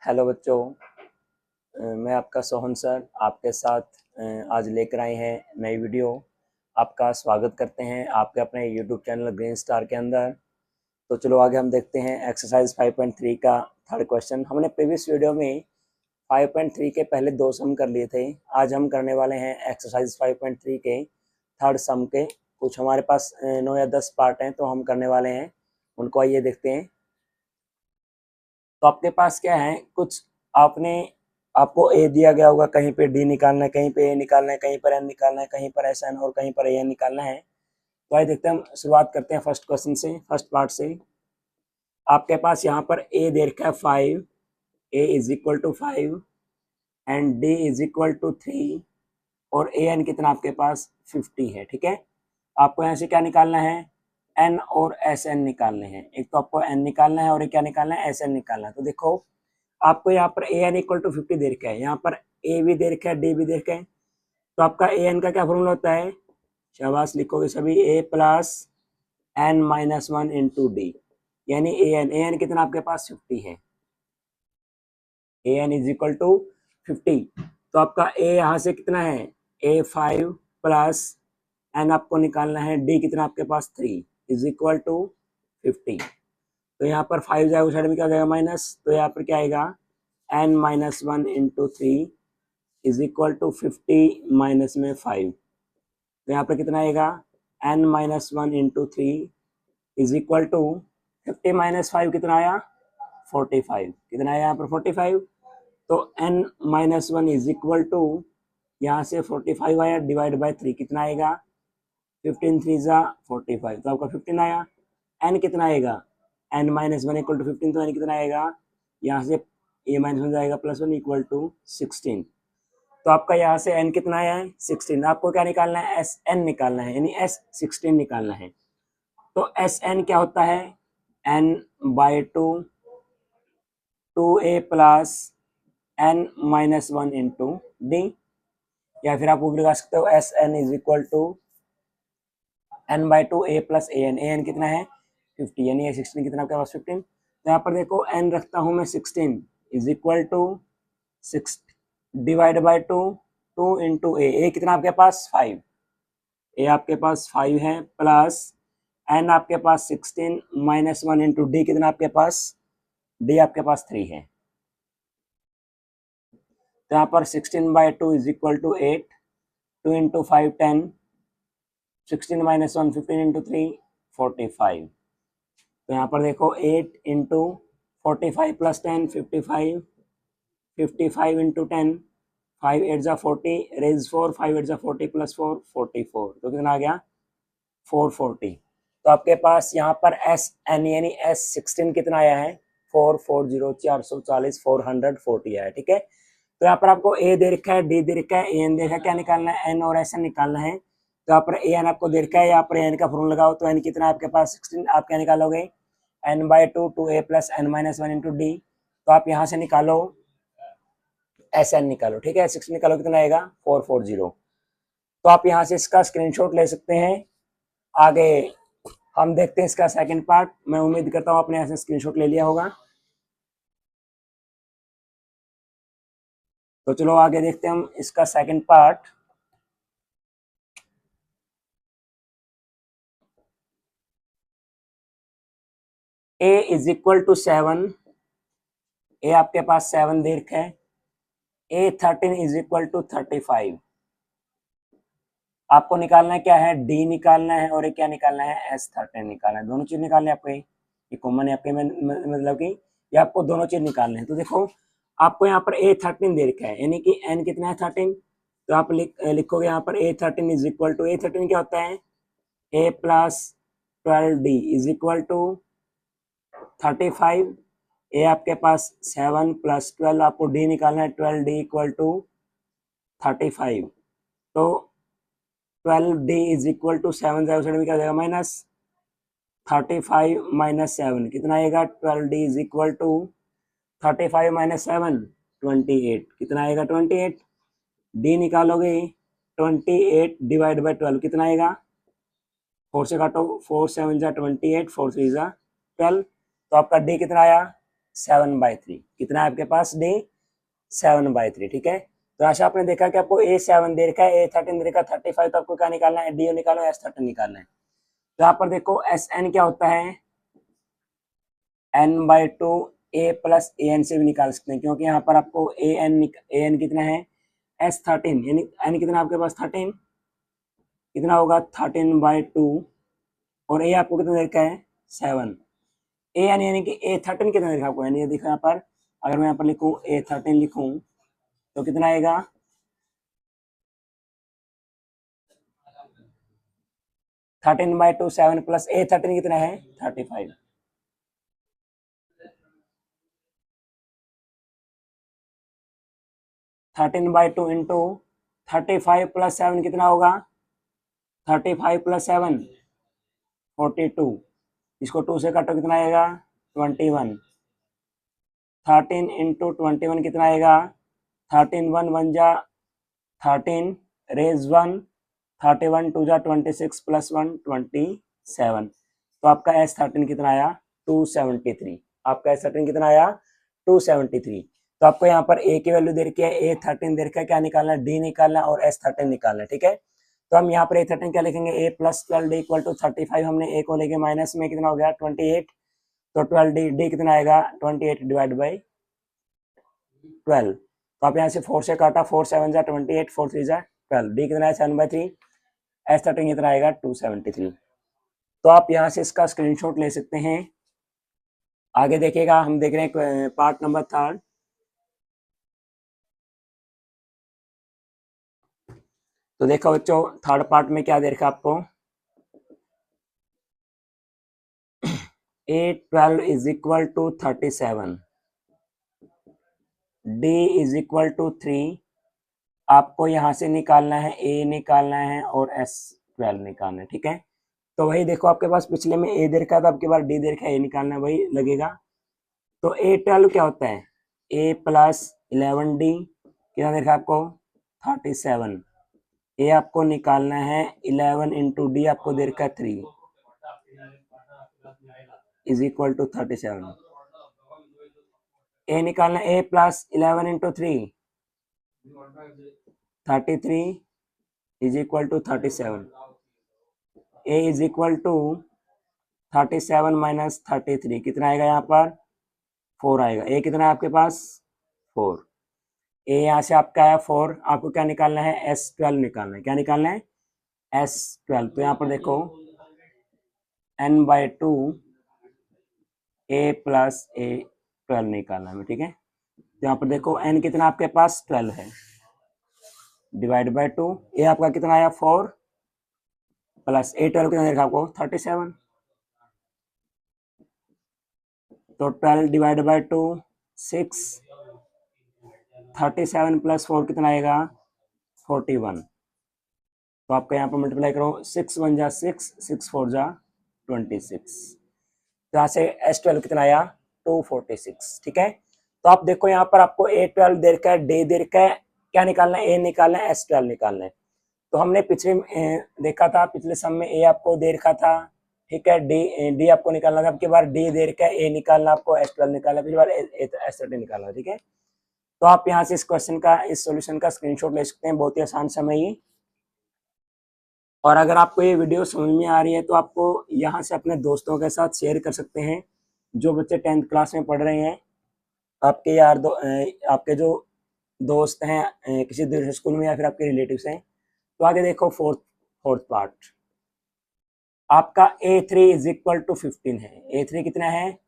Hello बच्चों। मैं आपका सोहन सर आपके साथ आज लेकर आए हैं नई वीडियो। आपका स्वागत करते हैं आपके अपने यूट्यूब चैनल ग्रीन स्टार के अंदर। तो चलो आगे हम देखते हैं एक्सरसाइज 5.3 का थर्ड क्वेश्चन। हमने प्रीवियस वीडियो में 5.3 के पहले दो सम कर लिए थे। आज हम करने वाले हैं एक्सरसाइज 5.3 के थर्ड सम के। कुछ हमारे पास 9 या 10 पार्ट हैं तो हम करने वाले हैं उनको। आइए देखते हैं। तो आपके पास क्या है, कुछ आपको ए दिया गया होगा, कहीं पे डी निकालना है, कहीं पे ए निकालना है, कहीं पर एन निकालना है, कहीं पर एस एन और कहीं पर ए एन निकालना है। तो आइए देखते हैं। हम शुरुआत करते हैं फर्स्ट क्वेश्चन से, फर्स्ट पार्ट से। आपके पास यहाँ पर ए दे रखा है 5, A is equal to 5 and D is equal to 3 और ए एन कितना आपके पास 50 है। ठीक है, आपको यहाँ से क्या निकालना है, एन और एस एन निकालने हैं। एक तो आपको एन निकालना है और एक क्या निकालना है, एस एन निकालना है। तो देखो आपको यहाँ पर ए एन इक्वल टू 50 दे रखा है, यहाँ पर ए भी दे रखा है, डी भी दे रखा है। तो आपका ए एन का क्या फॉर्मूला होता है, शाबाश लिखोगे सभी, A plus N minus 1 into D, यानी ए एन कितना आपके पास 50 है। A N is equal to 50। तो आपका ए यहाँ से कितना है, ए 5 प्लस एन आपको निकालना है, डी कितना आपके पास 3 इज इक्वल टू 50। तो यहाँ पर 5 जाएगा उस साइड में, क्या हो जाएगा माइनस, तो यहाँ पर क्या आएगा N minus 1 into 3 is equal to 50 minus में 5। तो यहाँ पर कितना आएगा, N minus 1 into 3 is equal to 50 minus 5 कितना आया 45। कितना आया यहाँ पर 45। तो n minus 1 is equal to यहाँ से 45 आया डिवाइड बाय 3 कितना आएगा 15 3 जा 45। तो आपका 15 आया। n कितना आएगा, n माइनस 1 इक्वल टू 15, तो n कितना आएगा, यहाँ से a माइनस 1 जाएगा प्लस 1 इक्वल टू 16। तो आपका यहाँ से n कितना आया है 16। आपको क्या निकालना है, एस एन निकालना है, यानी एस 16 निकालना है। तो एस एन क्या होता है, n by 2 2a plus n minus 1 into d, या फिर आप ऊपर लगा सकते हो s n is equal to n by 2 a plus a N कितना है 50, यानी ये 16 कितना आपके पास 15। तो यहाँ पर देखो n रखता हूँ मैं 16 is equal to 6 divide by 2 2 into A कितना आपके पास 5, ए आपके पास 5 है प्लस n आपके पास 16 माइनस 1 इंटू डी कितना आपके पास, डी आपके पास 3 है। तो यहाँ पर 16 by 2 is equal to 8, 2 into 5 10, 16 minus 1 15 into 3 45। तो यहाँ पर देखो 8 इंटू 45 प्लस 10 55, 55 इंटू 10, 5 8 जा 40 रेज 4, 5 8 जा 40 प्लस 4 44। तो कितना आ गया 440। तो आपके पास यहाँ पर एस एन यानी एस 16 कितना आया है 440 440 440 आया। ठीक है, तो यहाँ पर आपको ए दे रखा है, डी दे रखा है, ए एन दे रखा है, क्या निकालना है एन और एस एन निकालना है। तो यहाँ पर ए एन आपको दे रखा है, यहाँ पर एन का फॉर्मूला लगाओ। तो एन कितना आपके पास 16, आप क्या निकालोगे n by 2 2a plus N minus 1 into d. तो आप यहाँ से निकालो एस एन निकालो। ठीक है, 16 निकालो कितना आएगा 440। तो आप यहाँ से इसका स्क्रीनशॉट ले सकते हैं। आगे हम देखते हैं इसका सेकंड पार्ट। मैं उम्मीद करता हूँ आपने यहाँ से स्क्रीनशॉट ले लिया होगा। तो चलो आगे देखते हैं हम इसका second part. A is equal to 7, a आपके पास 7 दे रखा है, ए 13 इज इक्वल टू 35। आपको निकालना है क्या है, डी निकालना है और क्या निकालना है एस 13 निकालना है। दोनों चीज निकालने आपको, ये कॉमन है आपके, मतलब कि ये आपको दोनों चीज निकालने हैं। तो देखो आपको यहाँ पर ए 13 दे रखा है, यानी कि एन कितना है 13। तो आप लिखोगे यहाँ पर A 13 is equal to, A 13 क्या होता है A plus 12 D is equal to 35। A आपके पास 7 प्लस 12, आपको डी निकालना है 12 डी इक्वल टू 35। तो 12 D is equal to 7 side में क्या हो जाएगा माइनस 35 माइनस 7 कितना आएगा 12 D is equal to 35 minus 7 28। कितना आएगा 28। डी निकालोगे 28 डिवाइड बाई 12 कितना आएगा, 4 से काटो 4 7 जा 28, 4 3 जा 12। तो आपका डी कितना आया 7/3। कितना है आपके पास डी? 7/3। ठीक है, तो आशा आपने देखा कि आपको A7 दे रखा है, A13 दे रखा है 35, तो आपको क्या निकालना है? डी निकालो, S13 निकालना है। तो यहाँ पर देखो SN क्या होता है? n/2 A प्लस AN से भी निकाल सकते हैं, क्योंकि यहाँ पर आपको AN कितना है? S13, यानी N कितना आपके पास? 13। कितना होगा? 13/2। और A आपको कितना दे रखा है? 7। AN यानी कि A13 कितना दे रखा है आपको? यानी ये देखो यहाँ पर, अगर मैं यहाँ पर लिखूँ A13 लिखूँ तो कितना आएगा? 13/2 7 प्लस A13 कितना है? 35। 13/2 इंटू 35 प्लस 7 कितना होगा? 35 प्लस 7 42। इसको 2 से काटो कितना आएगा? 21। 13 इंटू 21 कितना आएगा? 13 1 1 जा 13 रेज 1, 31 2 जा 26 प्लस 1 27। तो आपका S13 कितना आया? 273। आपका S13 कितना आया? 273। तो आपको यहाँ पर A की वैल्यू दे रखी है, A13 दे रखा है, क्या निकालना है? D निकालना और S13 निकालना है। ठीक है, तो हम यहाँ पर A13 क्या लिखेंगे? A plus 12D equal to 35। हमने A को लेके माइनस में कितना हो गया? 28। तो 12D कितना आएगा? 28 डिवाइड बाई 12। तो आप यहाँ से 4 से काटा, 4 7 जा 28, 4 3 जा 12। D कितना है? 7/3। S13 कितना आएगा? 273। तो आप यहाँ से इसका स्क्रीनशॉट ले सकते हैं। आगे देखिएगा, हम देख रहे हैं पार्ट नंबर 3। तो देखो बच्चों, थर्ड पार्ट में क्या दे रखा आपको? A12 is equal to 37, D is equal to 3। आपको यहाँ से निकालना है, A निकालना है और S12 निकालना है। ठीक है, तो वही देखो, आपके पास पिछले में A दे रखा था, आपके पास D दे रखा है, A निकालना है, वही लगेगा। तो A12 क्या होता है? A प्लस 11D कितना दे रखा आपको? 37। A आपको निकालना है 11 इंटू डी आपको दे रखा है 3 इज इक्वल टू 37। A निकालना है, A plus 11 into 3 33 is equal to 37। A is equal to 37 minus 33 कितना आएगा? यहाँ पर 4 आएगा। A कितना है आपके पास? 4। A यहाँ से आपका है 4। आपको क्या निकालना है? S12 निकालना है। क्या निकालना है? S12। तो यहाँ पर देखो n/2 A प्लस A12 निकालना है। ठीक है, तो यहाँ पर देखो n कितना आपके पास? 12 है, डिवाइड बाय 2। A आपका कितना आया? 4 प्लस A12 कितना देखा आपको? 37। तो 12 डिवाइड बाय 2 6। 37 प्लस 4 कितना आएगा? 41। तो आपका यहाँ पर मल्टीप्लाई करो, 6 1 जा 6, 6 4 जा 26। तो यहाँ से S12 कितना आया? 246। ठीक है, तो आप देखो यहाँ पर आपको A12 दे रखा है, D दे रखा है, क्या निकालना है? A निकालना है, S12 निकालना है। तो हमने पिछले देखा था, पिछले सम में A आपको दे रखा था। ठीक है, D आपको निकालना था, अब की बार D दे रखा है, A निकालना, आपको S12 निकालना, पिछली बार S13 निकालना। ठीक है, तो आप यहाँ से इस क्वेश्चन का, इस सॉल्यूशन का स्क्रीनशॉट ले सकते हैं, बहुत ही आसान समय ही। और अगर आपको ये वीडियो समझ में आ रही है तो आपको यहाँ से अपने दोस्तों के साथ शेयर कर सकते हैं, जो बच्चे 10th क्लास में पढ़ रहे हैं। आपके आपके जो दोस्त हैं किसी दूसरे स्कूल में या फिर आपके रिलेटिव्स हैं। तो आगे देखो फोर्थ पार्ट। आपका A3 इज इक्वल टू 15 है। A3 कितना है?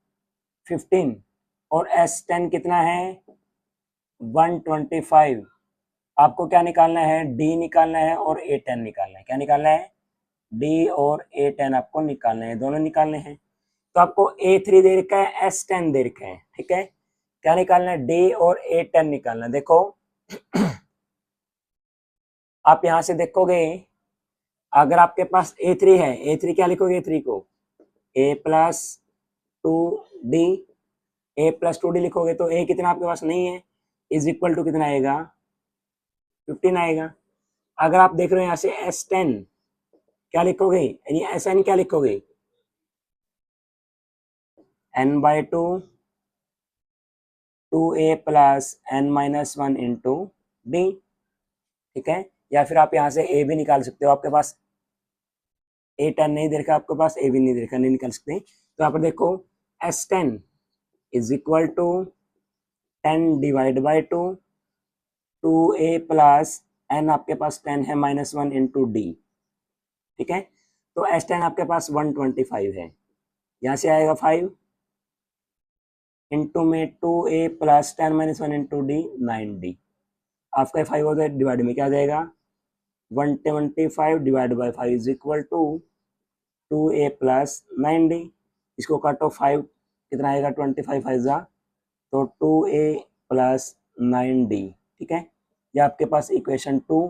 15। और S10 कितना है? 125। आपको क्या निकालना है? D निकालना है और A10 निकालना है। क्या निकालना है? D और A10 आपको निकालना है, दोनों निकालने हैं। तो आपको A3 दे रखा है, S10 दे रखा है। ठीक है, क्या निकालना है? D और A10 निकालना है। देखो आप यहां से देखोगे, अगर आपके पास A3 है, A3 क्या लिखोगे? A3 को A plus 2D, A plus 2D लिखोगे तो A कितना आपके पास नहीं है, इज इक्वल टू कितना आएगा? 15 आएगा। अगर आप देख रहे हो यहाँ से S10 क्या लिखोगे, यानी SN क्या लिखोगे? n/2 2a plus n minus 1 into D, ठीक है। या फिर आप यहाँ से a भी निकाल सकते हो, आपके पास a10 नहीं दे रखा, आपके पास a भी नहीं दे रखा, नहीं निकाल सकते। तो यहाँ पर देखो S10 is equal to 10 divide by 2a plus n आपके पास 10 है माइनस 1 इंटू डी, ठीक है। तो S10 आपके पास 125 है, यहाँ से आएगा 5 इंटू में 2a plus 10 minus 1 into D 9d, आपका 5 होता है डिवाइड में क्या आ जाएगा 125 divide by 5 is equal to 2a plus 9d। इसको काटो 5 कितना आएगा 25 फाइजा, तो 2a प्लस 9d, ठीक है। ये आपके पास इक्वेशन 2,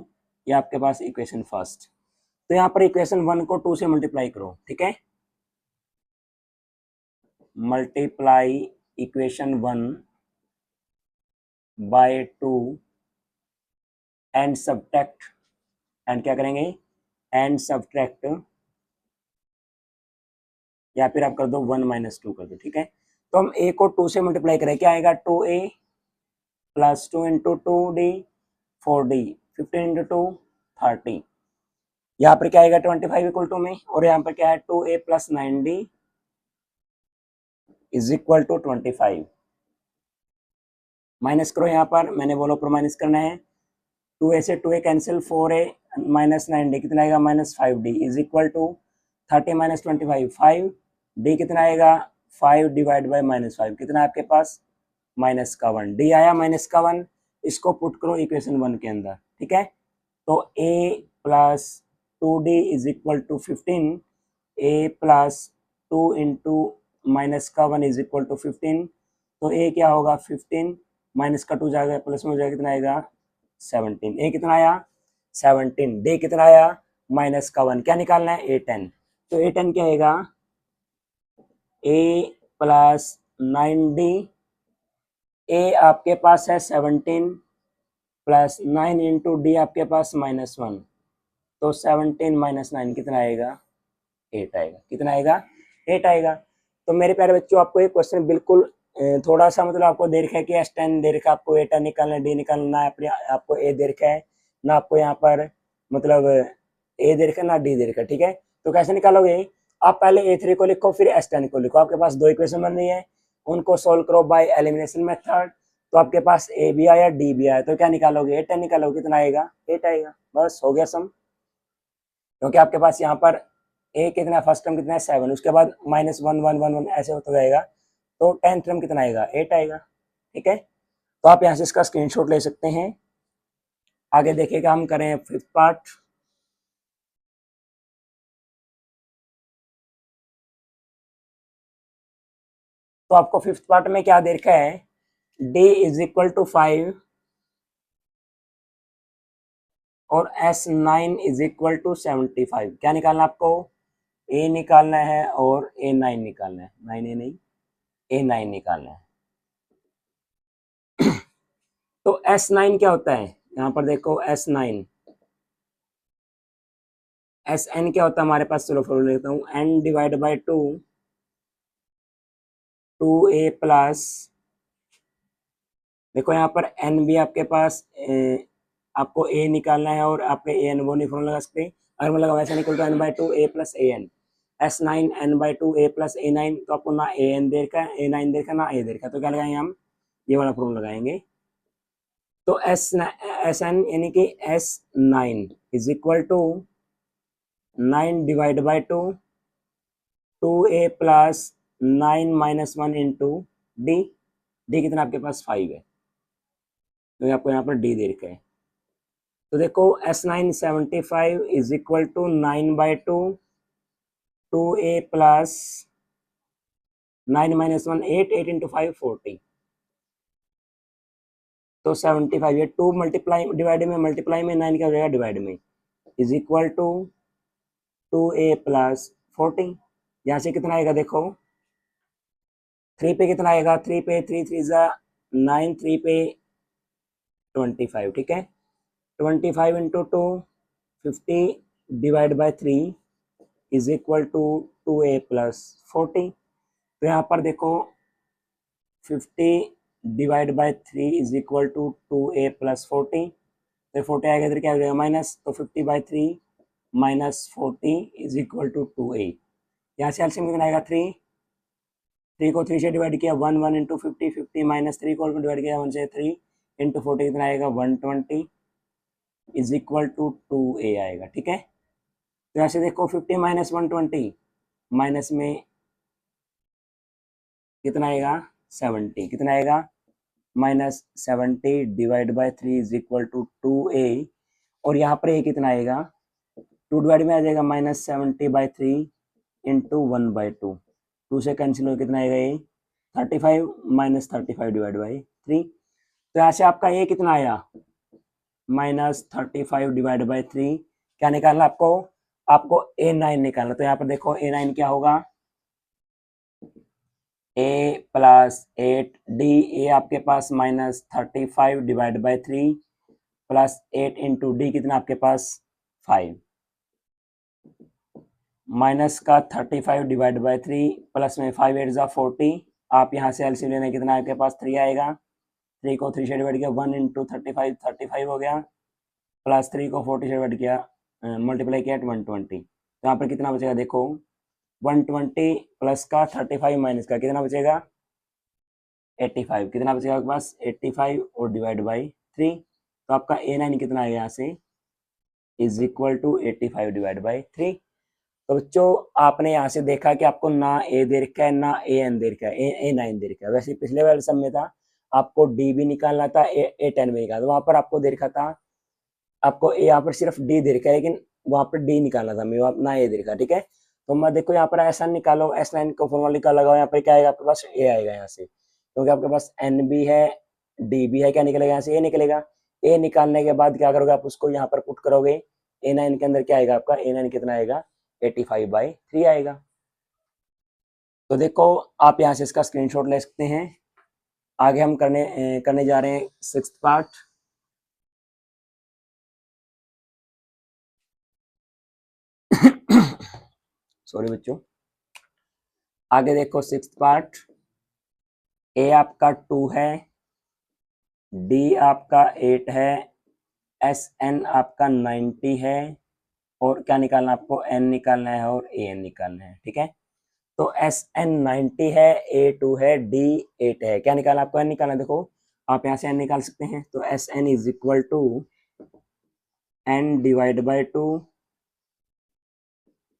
ये आपके पास इक्वेशन फर्स्ट। तो यहाँ पर इक्वेशन 1 को 2 से मल्टीप्लाई करो, ठीक है। Multiply equation 1 by 2 and subtract, and क्या करेंगे एंड सब्ट्रैक्ट, या फिर आप कर दो 1 माइनस 2 कर दो, ठीक है। तो हम a को 2 से मल्टीप्लाई करें, क्या आएगा 2a plus 2 into 2d 4d 15 into 2 30, यहाँ पर क्या आएगा 25 इक्वल टू में, और यहाँ पर क्या है 2a plus 9d is equal to 25। Minus करो, यहाँ पर मैंने बोला ऊपर माइनस करना है, 2a से 2a cancel, 4a minus 9d कितना आएगा minus 5d is equal to 30 minus 25 5, d कितना आएगा 5 डिवाइड बाई माइनस 5 कितना है आपके पास माइनस का 1, d आया माइनस का 1, इसको पुट करो इक्वेशन 1 के अंदर, ठीक है। तो a plus 2d is equal to 15, a plus 2 into minus का 1 इज इक्वल टू 15, तो a क्या होगा 15 माइनस का 2 जाएगा प्लस में हो जाएगा कितना आएगा 17, a कितना आया 17, d कितना आया माइनस का 1, क्या निकालना है a10, तो a10 क्या आएगा a प्लस 9d, a आपके पास है 17 प्लस 9 इंटू डी आपके पास माइनस 1, तो 17 माइनस 9 कितना आएगा 8 आएगा, कितना आएगा 8 आएगा। तो मेरे प्यारे बच्चों आपको एक क्वेश्चन बिल्कुल थोड़ा सा मतलब आपको दे रखा है कि S10 दे रखा है, आपको A10 निकालना है, D निकालना है, आपको A दे रखा है ना, आपको यहाँ पर मतलब A दे रखा है ना D दे रखा है, ठीक है। तो कैसे निकालोगे, आप पहले A3 को लिखो फिर S10 को लिखो, आपके पास दो इक्वेशन बन रही है, उनको सोल्व करो बाय एलिमिनेशन मेथड, तो आपके पास A भी आया D भी आया, तो क्या निकालोगे A10 निकालोगे, कितना आएगा 8 आएगा, बस हो गया सम। क्योंकि आपके पास यहाँ पर a कितना फर्स्ट टर्म कितना है 7, उसके बाद माइनस 1 1 1 1 ऐसे होता जाएगा, तो 10th टर्म कितना आएगा 8 आएगा, ठीक है। तो आप यहाँ से इसका स्क्रीनशॉट ले सकते हैं। आगे देखिएगा, हम करें 5th पार्ट। तो आपको 5th पार्ट में क्या दे रखा है, d इज इक्वल टू 5 और S9 इज इक्वल टू 75, क्या निकालना आपको a निकालना है और a9 निकालना है, 9a नहीं a9 निकालना है। तो S9 क्या होता है, यहाँ पर देखो S9 Sn क्या होता है हमारे पास, चलो फॉर्मूला लेता हूँ, n divide by 2 2a plus, देखो यहाँ पर n भी आपके पास आपको a निकालना है और आपके an वो नहीं फॉर्मूला लगा सकते, अगर मैं लगा वैसे निकल तो n by 2 a plus an, S9 n by 2 a plus a9, तो आपको ना an दे रखा है a9 दे रखा ना a दे रखा, तो क्या लगाएंगे हम ये वाला फॉर्मूला लगाएंगे। तो Sn यानी कि S9 is equal to 9 divide by 2 2a plus 9 minus 1 into d, d कितना आपके पास 5 है, तो आपको यहाँ पर डी दे रखा है। तो देखो S9 75 is equal to 9 by 2 2a plus 9 minus 1 8 8 into 5 40, तो 75 ये 2 मल्टीप्लाई डिवाइड में मल्टीप्लाई में 9 क्या हो जाएगा डिवाइड में, is equal to 2a plus 40, यहाँ से कितना आएगा देखो 3 पे कितना आएगा 3 पे 3 3 जा 9 3 पे 25, ठीक है। 25 into 2 50 divide by 3 is equal to 2a plus 40, तो यहाँ पर देखो 50 divide by 3 is equal to 2a plus 40, तो 40 आएगा इधर क्या हो जाएगा माइनस, तो 50/3 minus 40 is equal to 2a। यहाँ से एलसीएम कितना आएगा 3, 3 को 3 से डिवाइड किया 1, 1 इंटू 50, 50 माइनस 3 को डिवाइड किया 1 से 3 इंटू 40 कितना आएगा 120 इज इक्वल टू 2a आएगा। ठीक है, तो यहाँ से देखो 50 माइनस 120 माइनस में कितना आएगा 70, कितना आएगा minus 70 divide by 3 is equal to 2a, और यहाँ पर a कितना आएगा 2 डिवाइड में आ जाएगा माइनस 70/3 इंटू 1/2, 2 से कैंसिल हो कितना आएगा ये 35 माइनस 35 डिवाइड बाई 3, तो यहाँ से आपका a कितना आया माइनस 35 डिवाइड बाई 3, क्या निकालना आपको, आपको a9 निकालना। तो यहाँ पर देखो a9 क्या होगा a प्लस 8d, a आपके पास minus 35 divide by 3 plus 8 into D कितना आपके पास 5, माइनस का 35 डिवाइड बाई 3 प्लस में 5 8 जा 40, आप यहाँ से एलसीएम लेने कितना आपके पास 3 आएगा, 3 को 3 से डिवाइड किया 1 इंटू 35 35 हो गया, प्लस 3 को 40 से डिवाइड किया मल्टीप्लाई किया 120, तो यहाँ पर कितना बचेगा देखो 120 प्लस का 35 माइनस का कितना बचेगा 85, कितना बचेगा आपके पास 85 और डिवाइड बाई 3, तो आपका a9 कितना आएगा यहाँ से is equal to 85 divide by 3। तो बच्चों आपने यहाँ से देखा कि आपको ना a दे रखा है ना an दे रखा है, a9 दे रखा है। वैसे पिछले वाले सब में था आपको d भी निकालना था, a10 भी निकालना, वहां पर आपको दे रखा था आपको यहाँ पर सिर्फ d दे रखा है, लेकिन वहां पर d निकालना था, मैं ना a दे रखा। ठीक है, तो मैं देखो यहाँ पर S9 निकालो, S9 को फॉर्मूला निकाल लगाओ, यहाँ पर क्या आएगा आपके पास a आएगा यहाँ से, क्योंकि आपके पास n भी है d भी है, क्या निकलेगा यहाँ से a निकलेगा। a निकालने के बाद क्या करोगे आप उसको यहाँ पर पुट करोगे, a9 के अंदर क्या आएगा आपका a9 कितना आएगा 85/3 आएगा। तो देखो आप यहाँ से इसका स्क्रीनशॉट ले सकते हैं। आगे हम करने जा रहे हैं 6th पार्ट। सॉरी बच्चों, आगे देखो 6th पार्ट, a आपका 2 है, d आपका 8 है, sn आपका 90 है, और क्या निकालना आपको n निकालना है और an निकालना है। ठीक है, तो sn 90 है, a2 है, d 8 है, क्या निकालना आपको n निकालना है। देखो आप यहाँ से n निकाल सकते हैं, तो sn is equal to n divide by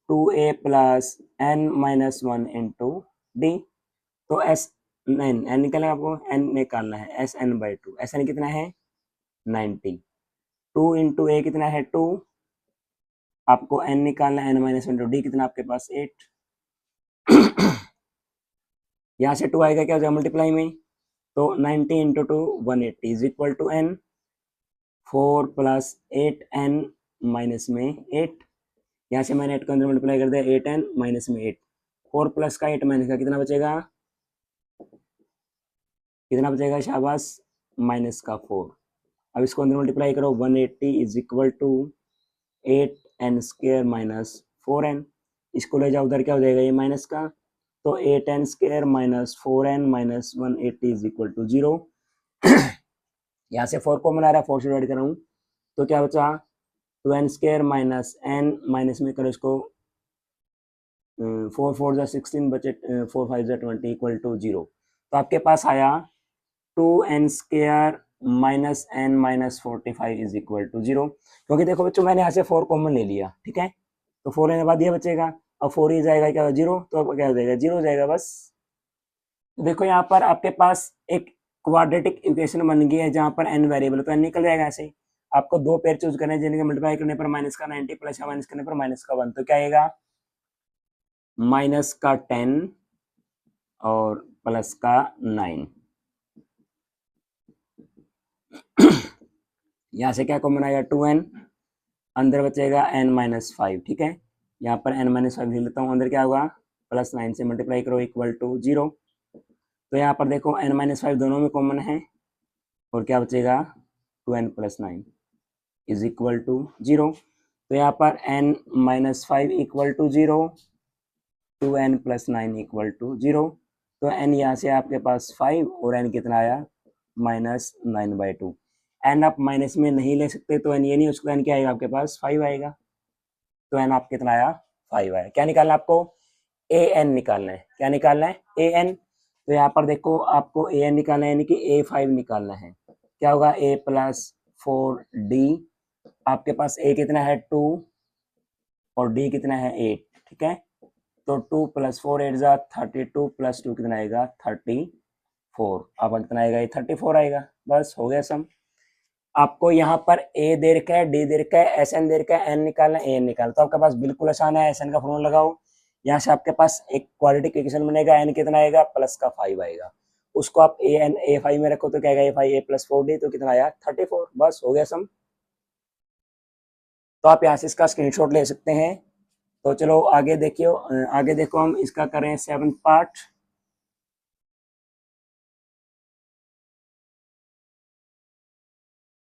2a plus n minus 1 into d, तो n निकालना आपको, n निकालना है sn/2, sn कितना है 90, 2 इंटू a कितना है 2, आपको n निकालना है n माइनस 1 इंटू डी कितना आपके पास 8, यहाँ से 2 आएगा क्या हो जाएगा मल्टीप्लाई में, तो 90 into 2 180 is equal to n, 4 plus 8n minus में 8, यहाँ से मैंने 8 को अंदर मल्टीप्लाई कर दिया 8n माइनस में 8, 4 प्लस का 8 माइनस का कितना बचेगा, कितना बचेगा शाबाश माइनस का 4। अब इसको अंदर मल्टीप्लाई करो 180 is equal to 8n square minus 4n, इसको ले जाओ उधर क्या हो जाएगा ये माइनस का, तो 8n square minus 4n minus 180 is equal to 0। यहाँ से 4 कॉमन आ रहा है, 4 से डिवाइड कर रहा हूँ, तो क्या बचा 2n square minus n minus में करो इसको 4 4 जा 16 बचे 4 5 जा 20 इक्वल टू 0, तो आपके पास आया 2n square minus n minus 45 is equal to 0, क्योंकि देखो बच्चों मैंने यहाँ से 4 कॉमन ले लिया। ठीक है, तो 4 लेने के बाद ये बचेगा, अब 4 ही जाएगा क्या 0, तो अब क्या हो जाएगा 0 हो जाएगा बस। तो देखो यहाँ पर आपके पास एक क्वाड्रेटिक इक्वेशन बन गई है जहाँ पर n वेरिएबल, तो n निकल जाएगा ऐसे। आपको 2 पेयर चूज करने हैं जिनके मल्टीप्लाई करने पर माइनस का 90 प्लस या माइनस करने पर माइनस का 1, तो क्या आएगा माइनस का 10 और प्लस का 9। यहाँ से क्या कॉमन आएगा 2n, अंदर बचेगा n माइनस 5। ठीक है, यहाँ पर n माइनस 5 लिख लेता हूँ, अंदर क्या होगा प्लस 9 से मल्टीप्लाई करो इक्वल टू 0, तो यहाँ पर देखो n माइनस 5 दोनों में कॉमन है, और क्या बचेगा 2n plus 9 is equal to 0, तो यहाँ पर n minus 5 equal to 0, 2n plus 9 equal to 0, तो n यहाँ से आपके पास 5 और n कितना आया -9/2। एन आप माइनस में नहीं ले सकते तो एन ये नहीं हो सकता, एन क्या आएगा आपके पास 5 आएगा। तो एन आप कितना आया 5 आया। क्या निकालना है आपको ए एन निकालना है। क्या निकालना है ए एन। तो यहाँ पर देखो आपको ए एन निकालना है यानी कि A5 निकालना है। क्या होगा A + 4D। आपके पास A कितना है 2 और D कितना है 8। ठीक है तो 2 + 4 8 जा 32 + 2 कितना आएगा 34। अब कितना आएगा ये 34 आएगा। बस हो गया सम। आपको यहाँ पर ए दे रखा है, डी दे रखा है, एस एन दे रखा है, एन निकालना है, ए एन निकालना। तो आपके पास बिल्कुल आसान है, एस एन का फॉर्मूला लगाओ। यहाँ से आपके पास एक क्वाड्रेटिक इक्वेशन बनेगा, एन कितना आएगा प्लस का 5 आएगा। उसको आप ए एन A5 में रखो तो क्या आएगा A5 A + 4D तो कितना आया 34। बस हो गया सम। तो आप यहाँ से इसका स्क्रीनशॉट ले सकते हैं। तो चलो आगे देखियो, आगे देखो हम इसका करें 7th पार्ट।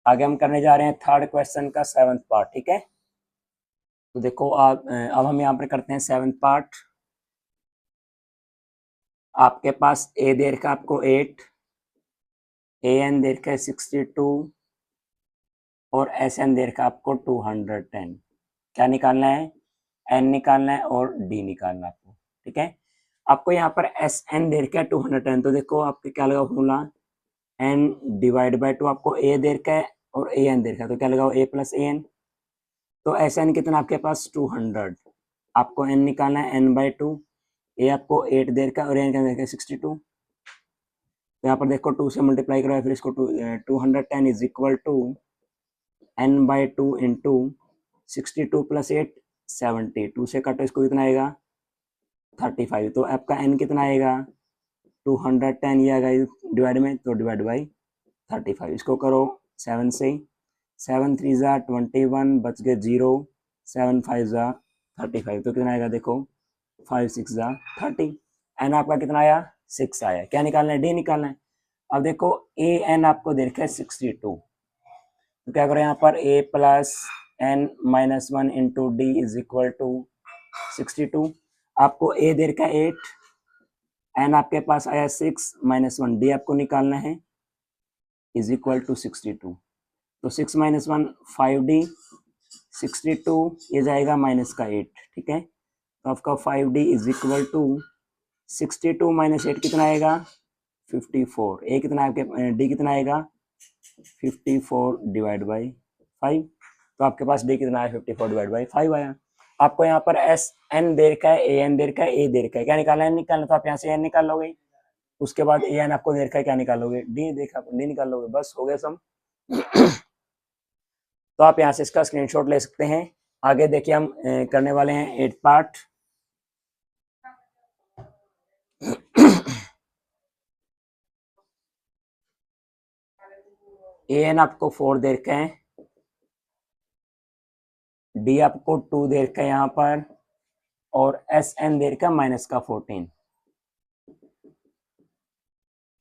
आगे हम करने जा रहे हैं 3rd क्वेश्चन का 7th पार्ट। ठीक है तो देखो आप अब हम यहाँ पर करते हैं 7th पार्ट। आपके पास ए दे रखा आपको 8, ए एन दे रखा है 62 और एस एन दे रखा आपको 210। क्या निकालना है एन निकालना है और डी निकालना है आपको। ठीक है आपको यहाँ पर एस एन दे रखा है 210। तो देखो आपके क्या लगा फॉर्मूला एन डिवाइड बाई 2। आपको ए दे रखा है और ए एन दे रखा है तो क्या लगाओ ए + ए एन। तो एस एन कितना आपके पास 200। आपको एन निकालना है n/2। ए आपको 8 दे रखा है और एन क्या दे रखा है 62। तो यहाँ पर देखो 2 से मल्टीप्लाई करो फिर इसको 210 is equal to n/2 into 62 + 8 70। 2 से काटो इसको कितना आएगा 35। तो आपका n कितना आएगा 210 ये आएगा डिवाइड में तो डिवाइड बाई 35। इसको करो 7 से 7 3 ज़ा 21 बच गए 0 7 5 ज़ा 35। तो कितना आएगा देखो 5 6 ज़ा 30। एन आपका कितना आया 6 आया। क्या निकालना है डी निकालना है। अब देखो ए एन आपको दे रखा है 62। तो क्या करो यहाँ पर a + n - 1 into D is equal to 62। आपको a दे रखा है 8, n आपके पास आया 6 - 1 d आपको निकालना है इज इक्वल टू 62। तो 6 - 1 5d 62 ये जाएगा माइनस का 8। ठीक है तो आपका 5d इज इक्वल टू 62 - 8 कितना आएगा 54। ए कितना आपके डी कितना आएगा 54 डिवाइड बाई 5। तो आपके पास डी कितना आया 54 डिवाइड बाई 5 आया। आपको यहाँ पर एस एन दे रखा है, ए एन दे रखा है, ए दे रखा है। क्या निकालना है निकालना। तो आप यहाँ से एन निकाल लोगे। उसके बाद ए एन आपको दे रखा है क्या निकालोगे डी देखा डी निकाल लोगे। बस हो गया सम। तो आप यहाँ से इसका स्क्रीनशॉट ले सकते हैं। आगे देखिए हम करने वाले हैं 8th पार्ट। ए एन आपको 4 दे रखा है, डी आपको 2 दे रखा है यहाँ पर और एस एन दे रखा है -14।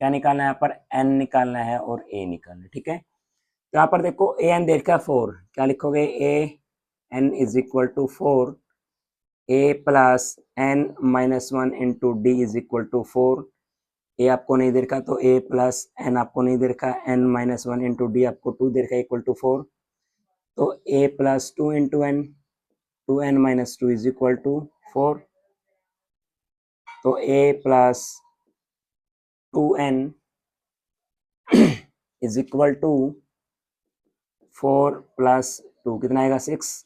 क्या निकालना है यहाँ पर एन निकालना है और ए निकालना है। ठीक है तो यहाँ पर देखो ए एन दे रखा है 4। क्या लिखोगे A N is equal to 4 a + n - 1 into D is equal to 4। A आपको नहीं दे रखा तो a + n आपको नहीं दे रखा, n - 1 इंटू डी आपको 2 दे रखा इक्वल टू 4। तो a + 2 into n 2n - 2 is equal to 4। तो a + 2n is equal to 4 + 2 कितना आएगा 6।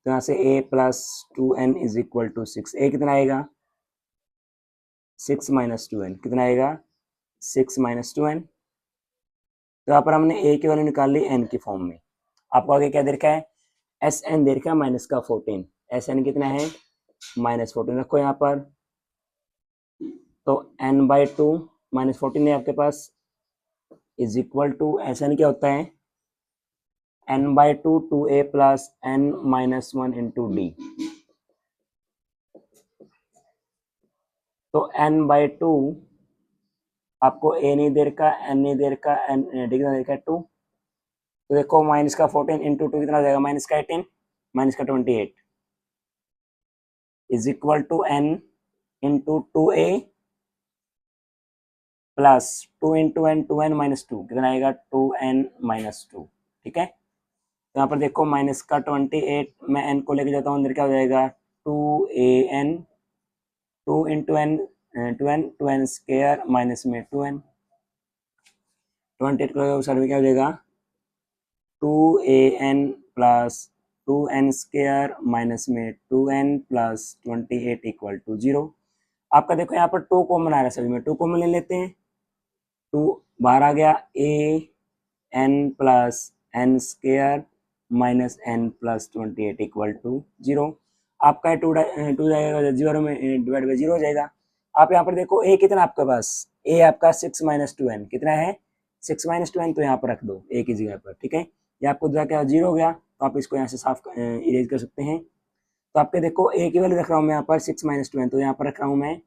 तो यहाँ से a + 2n is equal to 6। a कितना आएगा 6 - 2n कितना आएगा 6 - 2n। तो यहाँ पर हमने a की वैल्यू निकाल ली n की फॉर्म में। आपको आगे क्या दे रखा है एस एन दे रखा है -14। एस एन कितना है -14 रखो यहाँ पर। तो n/2 -14 है आपके पास is equal to S N क्या होता है n/2 2a + n - 1 into d. तो n/2 आपको a नहीं दे रखा, n नहीं दे रखा, n डी कितना दे रखा 2। तो देखो -14 इंटू 2 कितना हो जाएगा -18 -28 is equal to n into 2a plus 2 × n 2n - 2 कितना आएगा 2n - 2। ठीक है, तो यहाँ पर देखो माइनस का 28 मैं n को लेके जाता हूँ अंदर, क्या हो जाएगा 2an, 2 स्क्वायर माइनस में 2n, 28 को सर क्या हो जाएगा 2an plus 2n square minus में 2n प्लस 28 इक्वल टू 0। आपका देखो यहाँ पर 2 कॉमन आ रहा है, सभी में 2 कॉमन ले लेते हैं, 2 बाहर आ गया, an plus n square minus n plus 28 equal to 0। आपका 2 जाएगा 0 में डिवाइड बाई 0 हो जाएगा। आप यहाँ पर देखो a कितना आपके पास, a आपका 6 - 2n कितना है 6 - 2n, तो यहाँ पर रख दो a की जगह पर। ठीक है, ये आपको क्या 0 हो गया, तो आप इसको यहाँ से साफ इरेज कर सकते हैं। तो आपके देखो a की वैल्यू रख रहा हूँ मैं यहाँ पर 6 - 2n, तो यहाँ पर रख रहा हूँ मैं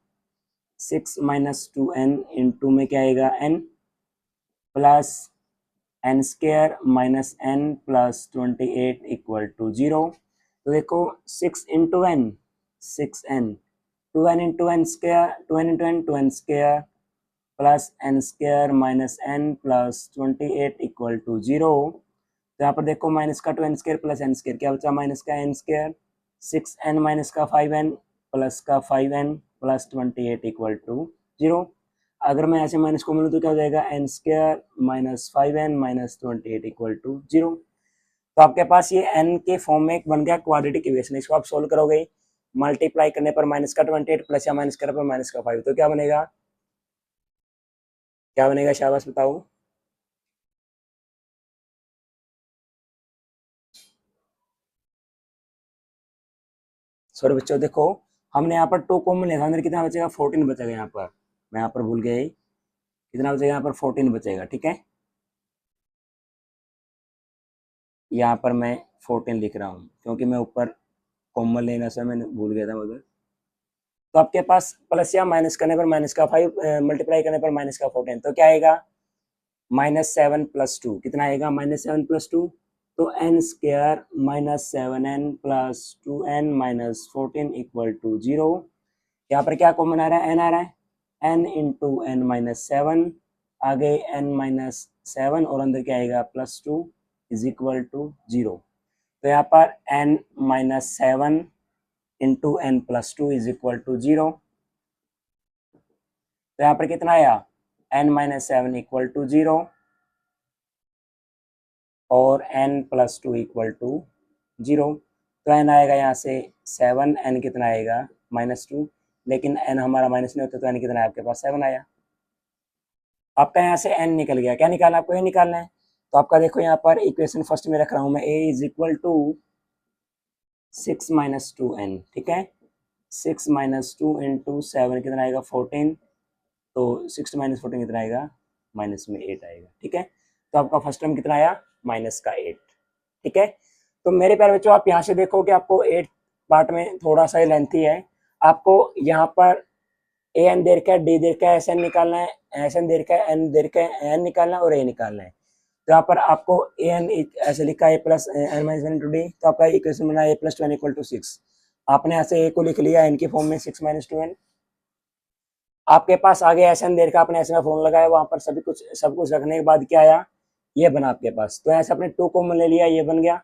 6 - 2n इंटू में क्या आएगा n plus n square minus n plus 28 equal to 0। तो देखो 6 × n 6n, 2n square 2n square plus n square minus n plus 28 equal to 0। तो यहाँ पर देखो माइनस का 2n square plus n square क्या बचा, माइनस का n स्क्वायर, 6n माइनस का 5n प्लस का 5n प्लस 28 इक्वल टू 0। अगर मैं ऐसे माइनस को मिलूँ तो क्या हो जाएगा n square minus 5n minus 28 equal to 0। तो आपके पास ये n के फॉर्म में एक बन गया क्वाड्रेटिक इक्वेशन। इसको आप सोल्व करोगे, मल्टीप्लाई करने पर माइनस का 28 प्लस या माइनस करने पर माइनस का 5, तो क्या बनेगा, क्या बनेगा शाबाश बताओ। सॉरी बच्चों, देखो हमने यहाँ पर 2 कॉमन लिया था, अंदर कितना बचेगा 14 बचेगा। यहाँ पर मैं यहाँ पर भूल गया ही, कितना बचेगा यहाँ पर 14 बचेगा। ठीक है, यहाँ पर मैं 14 लिख रहा हूँ क्योंकि मैं ऊपर कॉमन लेना से मैंने भूल गया था उधर। तो आपके पास प्लस या माइनस करने पर माइनस का 5, मल्टीप्लाई करने पर माइनस का 14, तो क्या आएगा -7 + 2 कितना आएगा -7 + 2, तो n square minus 7n plus 2n minus 14 equal to 0। यहाँ पर क्या कॉमन आ रहा है, n आ रहा है, n इंटू n माइनस 7, आगे n माइनस 7 और अंदर क्या आएगा +2 इज इक्वल टू 0। तो यहाँ पर n minus 7 into n plus 2 is equal to 0। तो यहाँ पर कितना आया n माइनस 7 इक्वल टू 0 और n प्लस 2 इक्वल टू 0। तो n आएगा यहाँ से 7, n कितना आएगा -2, लेकिन n हमारा माइनस नहीं होता, तो n कितना है आपके पास 7 आया। आपका यहाँ से n निकल गया, क्या निकालना आपको, ये निकालना है। तो आपका देखो यहाँ पर इक्वेशन फर्स्ट में रख रहा हूँ मैं, a is equal to 6 - 2n। ठीक है, 6 - 2 इंटू 7 कितना आएगा 14, तो 6 - 14 कितना आएगा माइनस में 8 आएगा। ठीक है, तो आपका फर्स्ट टर्म कितना आया माइनस का 8। ठीक है, तो मेरे प्यारे बच्चों आप यहाँ से देखो कि आपको 8 पार्ट में थोड़ा सा लेंथी है, आपको यहाँ पर ए एन दे रखा है, डी दे रखा है, एस एन निकालना है, एस एन दे रखा है, एन दे रखा है, एन निकालना है और ए निकालना है। तो यहाँ पर आपको ए एन ऐसे लिखा है plus N minus 1 into d, तो आपका इक्वेशन बना ए + 2n इक्वल टू 6। आपने यहाँ से ए को लिख लिया एन की फॉर्म में 6 - 2n। आपके पास आगे एस एन दे रखा, आपने एस एन का फॉर्म लगाया, वहां पर सब कुछ रखने के बाद क्या आया, ये बना आपके पास। तो ऐसे आपने 2 कॉमन ले लिया, ये बन गया।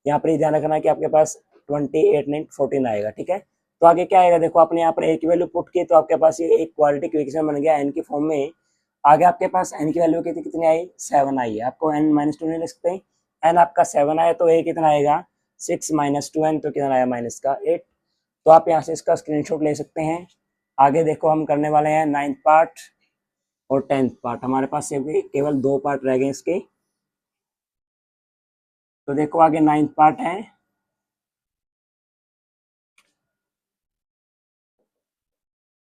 यहाँ पर ध्यान रखना कि आपके पास 28 9 14 आएगा। ठीक है, तो आगे क्या आएगा, देखो आपने यहाँ पर ए की वैल्यू पुट की, तो आपके पास ये एक क्वाड्रेटिक इक्वेशन बन गया एन की फॉर्म में। आगे आपके पास एन की वैल्यू कितनी आई 7 आई है, आपको n -2 नहीं लिख सकते, एन आपका 7 आया, तो ए कितना आएगा 6 - 2n, तो कितना आया -8। तो आप यहाँ से इसका स्क्रीनशॉट ले सकते हैं। आगे देखो हम करने वाले हैं 9th पार्ट और 10th पार्ट, हमारे पास केवल 2 पार्ट रह गए इसके। तो देखो आगे 9th पार्ट है,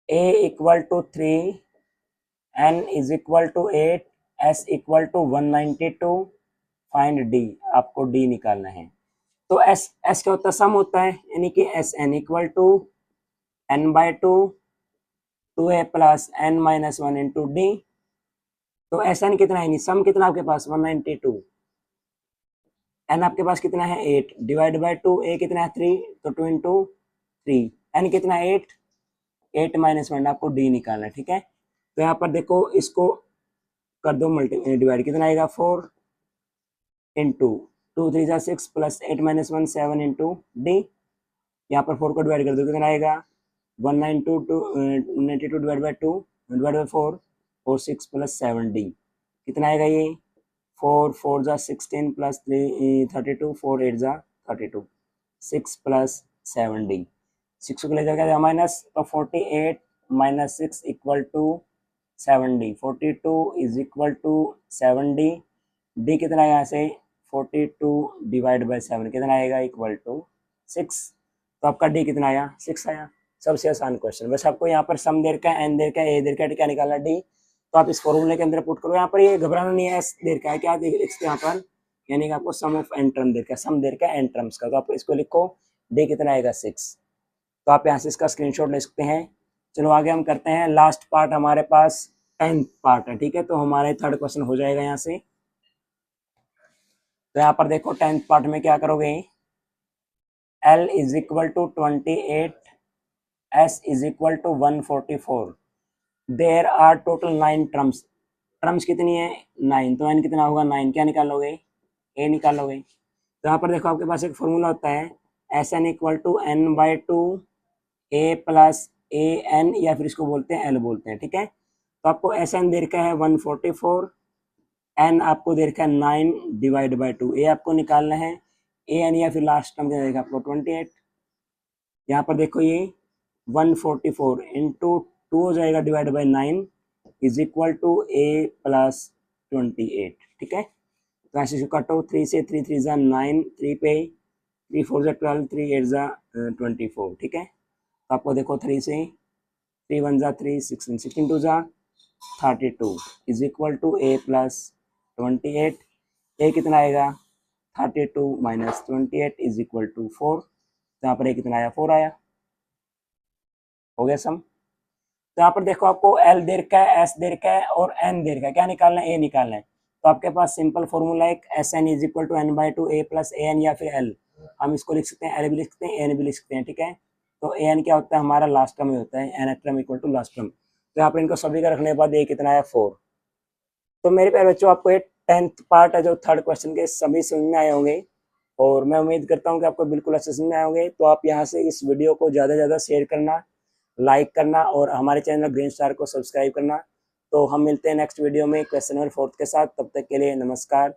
a equal to 3, n is equal to 8, s equal to 192, find d, आपको d निकालना है। तो एस क्या होता है, सम होता है, यानी कि s n equal to n/2 2a plus n minus 1 into d. तो एस एन कितना है, सम कितना आपके पास 192, एन आपके पास कितना है 8 डिवाइड बाय 2, ए कितना है 3, तो 2 इंटू 3, एन कितना 8 8 - 1, आपको डी निकालना है। ठीक है, तो यहाँ पर देखो इसको कर दो मल्टी डिवाइड, कितना आएगा 4 इंटू 2 3 जा 6 प्लस 8 माइनस 1 7 इंटू डी। यहाँ पर 4 को डिवाइड कर दो, कितना आएगा 192 डिवाइड बाई 2 डिवाइड बाई 4 और 6 प्लस 7 डी। कितना आएगा ये 4 4 जा 16 प्लस 3 32 4 8 जा 32 6 प्लस 7 डी। 6 को ले जाएगा माइनस, तो 48 minus 6 equal to 7 d. 42 is equal to 7 d. D कितना आएगा यहाँ से 42 डिवाइड बाई 7 कितना आएगा इक्वल टू 6। तो आपका डी कितना आया 6 आया। सबसे आसान क्वेश्चन, बस आपको यहाँ पर सम देर का, एन देर का, ए देर का, क्या निकालना डी। तो आप इस फॉर्मूले के अंदर पुट करो। यहाँ पर ये घबराना नहीं है, एस देर का है, क्या लिखते हैं यहाँ पर, यानी कि आपको सम ऑफ एन टर्म देर का, सम देर का एन टर्म्स का। तो आप इसको लिखो, डी कितना आएगा 6। तो आप यहाँ से इसका स्क्रीनशॉट ले सकते हैं। चलो आगे हम करते हैं, लास्ट पार्ट हमारे पास 10th पार्ट है, ठीक है। तो हमारे 3rd क्वेश्चन हो जाएगा यहाँ से। तो यहाँ पर देखो 10th पार्ट में क्या करोगे, L is equal to 28, S is equal to 144, there are total 9 terms. Terms कितनी है 9, तो n कितना होगा 9, क्या निकालोगे a निकालोगे। तो यहाँ पर देखो आपके पास एक फॉर्मूला होता है Sn equal to n by 2 a plus a n, या फिर इसको बोलते हैं L बोलते हैं, ठीक है। तो आपको Sn दे रखा है 144, n आपको दे रखा है 9 डिवाइड बाई 2, a आपको निकालना है ए एन, या फिर लास्ट टर्म देगा आपको 28। यहाँ पर देखो ये 144 इंटू 2 हो जाएगा divide by 9 is equal to a plus 28, ठीक है। तो ऐसे इसको काटो, 3 से 3 3 जा 9, 3 पे 3 4 जा 12, 3 8 जा 24, ठीक है। तो आपको देखो 3 से 3 1 जा 3, 16 16 2 जा 32 is equal to a plus 28। a कितना आएगा 32 माइनस 28 इज इक्वल टू 4। तो यहाँ पर a कितना आया 4 आया। हो गया सम। तो यहाँ पर देखो आपको L दे रखा है, S दे रखा है और N दे रखा है, क्या निकालना है a निकालना है। तो आपके पास सिंपल फॉर्मूला है Sn is equal to n by 2 a plus a n, या फिर L हम इसको लिख सकते हैं, L भी लिख सकते हैं, n भी लिख सकते हैं, ठीक है। तो an क्या होता है हमारा लास्ट टर्म में होता है, n term equal to last term. तो यहाँ पर इनको सभी का रखने के बाद a कितना आया 4। तो मेरे प्यारे बच्चों आपको ये 10th पार्ट है जो 3rd क्वेश्चन के सभी समझ में आए होंगे, और मैं उम्मीद करता हूँ कि आपको बिल्कुल अच्छे समझ में आए होंगे। तो आप यहाँ से इस वीडियो को ज़्यादा से ज़्यादा शेयर करना, लाइक करना और हमारे चैनल ग्रीन स्टार को सब्सक्राइब करना। तो हम मिलते हैं नेक्स्ट वीडियो में क्वेश्चन नंबर 4 के साथ। तब तक के लिए नमस्कार।